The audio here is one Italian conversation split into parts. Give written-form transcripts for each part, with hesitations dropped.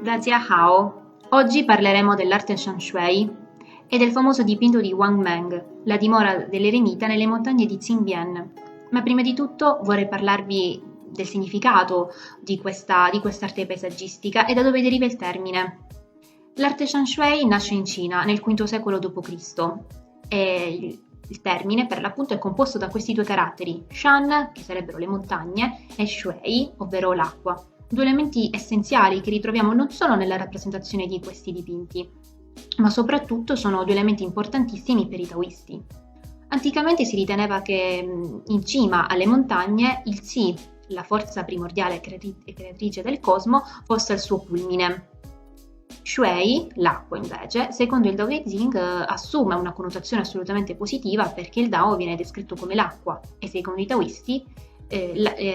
Hao. Oggi parleremo dell'arte Shan Shui e del famoso dipinto di Wang Meng, la dimora dell'eremita nelle montagne di Xinbian. Ma prima di tutto vorrei parlarvi del significato di quest'arte paesaggistica e da dove deriva il termine. L'arte Shan Shui nasce in Cina nel V secolo d.C. e il termine per l'appunto è composto da questi due caratteri, Shan, che sarebbero le montagne, e Shui, ovvero l'acqua. Due elementi essenziali che ritroviamo non solo nella rappresentazione di questi dipinti, ma soprattutto sono due elementi importantissimi per i taoisti. Anticamente si riteneva che in cima alle montagne il Qi, la forza primordiale e creatrice del cosmo, fosse il suo culmine. Shui, l'acqua invece, secondo il Dao De Jing assume una connotazione assolutamente positiva perché il Dao viene descritto come l'acqua e secondo i taoisti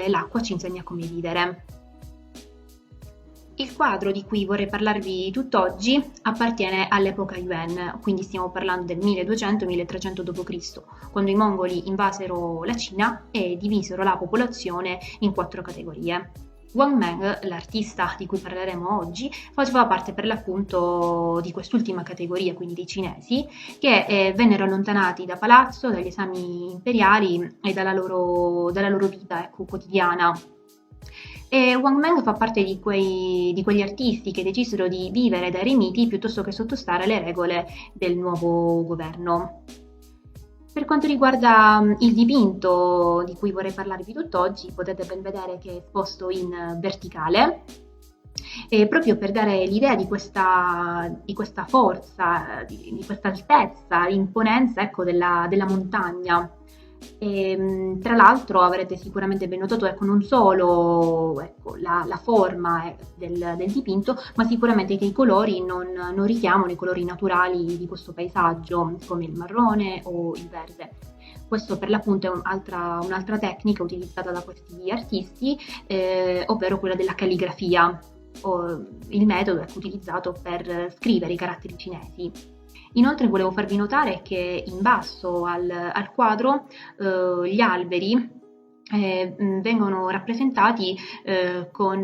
l'acqua ci insegna come vivere. Il quadro di cui vorrei parlarvi tutt'oggi appartiene all'epoca Yuan, quindi stiamo parlando del 1200-1300 d.C., quando i mongoli invasero la Cina e divisero la popolazione in 4 categorie. Wang Meng, l'artista di cui parleremo oggi, faceva parte per l'appunto di quest'ultima categoria, quindi dei cinesi, che vennero allontanati da palazzo, dagli esami imperiali e dalla loro vita quotidiana. E Wang Meng fa parte di quegli artisti che decisero di vivere da eremiti piuttosto che sottostare alle regole del nuovo governo. Per quanto riguarda il dipinto di cui vorrei parlarvi tutt'oggi, potete ben vedere che è esposto in verticale, proprio per dare l'idea di questa forza, di questa altezza, imponenza, ecco, della montagna. Tra l'altro avrete sicuramente ben notato non solo la forma del dipinto, ma sicuramente che i colori non richiamano i colori naturali di questo paesaggio, come il marrone o il verde. Questo per l'appunto è un'altra tecnica utilizzata da questi artisti, ovvero quella della calligrafia, il metodo utilizzato per scrivere i caratteri cinesi. Inoltre volevo farvi notare che in basso al quadro gli alberi vengono rappresentati con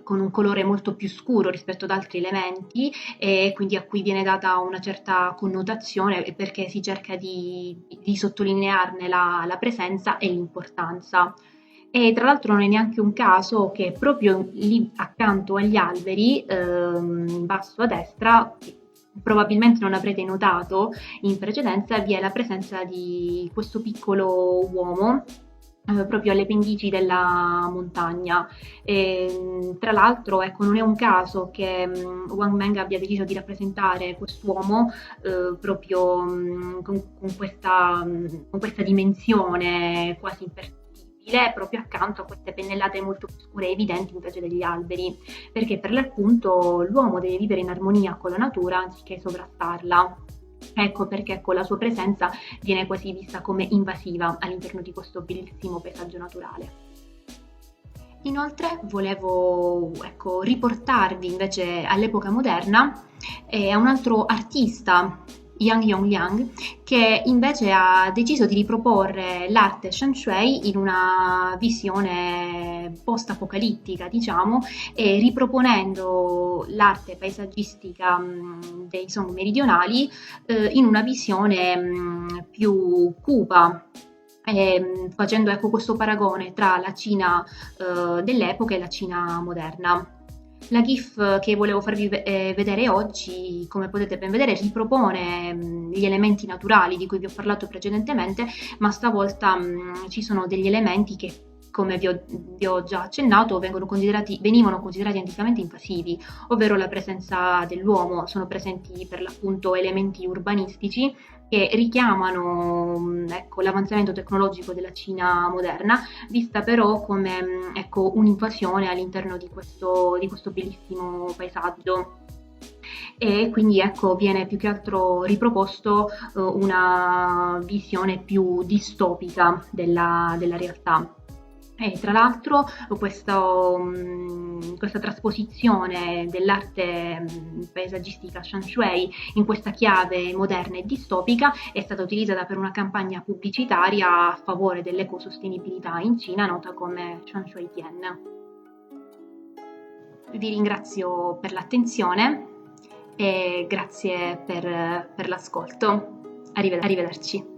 un colore molto più scuro rispetto ad altri elementi e quindi a cui viene data una certa connotazione perché si cerca di sottolinearne la presenza e l'importanza. E tra l'altro non è neanche un caso che proprio lì accanto agli alberi, in basso a destra, probabilmente non avrete notato in precedenza, vi è la presenza di questo piccolo uomo proprio alle pendici della montagna. Tra l'altro, ecco, non è un caso che Wang Meng abbia deciso di rappresentare quest'uomo proprio con questa dimensione quasi impercettibile proprio accanto a queste pennellate molto più scure e evidenti invece degli alberi, perché per l'appunto l'uomo deve vivere in armonia con la natura anziché sovrastarla. Ecco perché la sua presenza viene quasi vista come invasiva all'interno di questo bellissimo paesaggio naturale. Inoltre volevo riportarvi invece all'epoca moderna a un altro artista, Yang Yongliang, che invece ha deciso di riproporre l'arte Shan Shui in una visione post-apocalittica, diciamo, e riproponendo l'arte paesaggistica dei Song meridionali in una visione più cupa. Facendo questo paragone tra la Cina dell'epoca e la Cina moderna. La GIF che volevo farvi vedere oggi, come potete ben vedere, ripropone gli elementi naturali di cui vi ho parlato precedentemente, ma stavolta ci sono degli elementi che, come vi ho già accennato, venivano considerati anticamente invasivi, ovvero la presenza dell'uomo. Sono presenti per l'appunto elementi urbanistici che richiamano l'avanzamento tecnologico della Cina moderna, vista però come un'invasione all'interno di questo bellissimo paesaggio. E quindi viene più che altro riproposto una visione più distopica della realtà. E tra l'altro questa trasposizione dell'arte paesaggistica Shan Shui in questa chiave moderna e distopica è stata utilizzata per una campagna pubblicitaria a favore dell'ecosostenibilità in Cina, nota come Shan Shui Tian. Vi ringrazio per l'attenzione e grazie per l'ascolto. Arrivederci.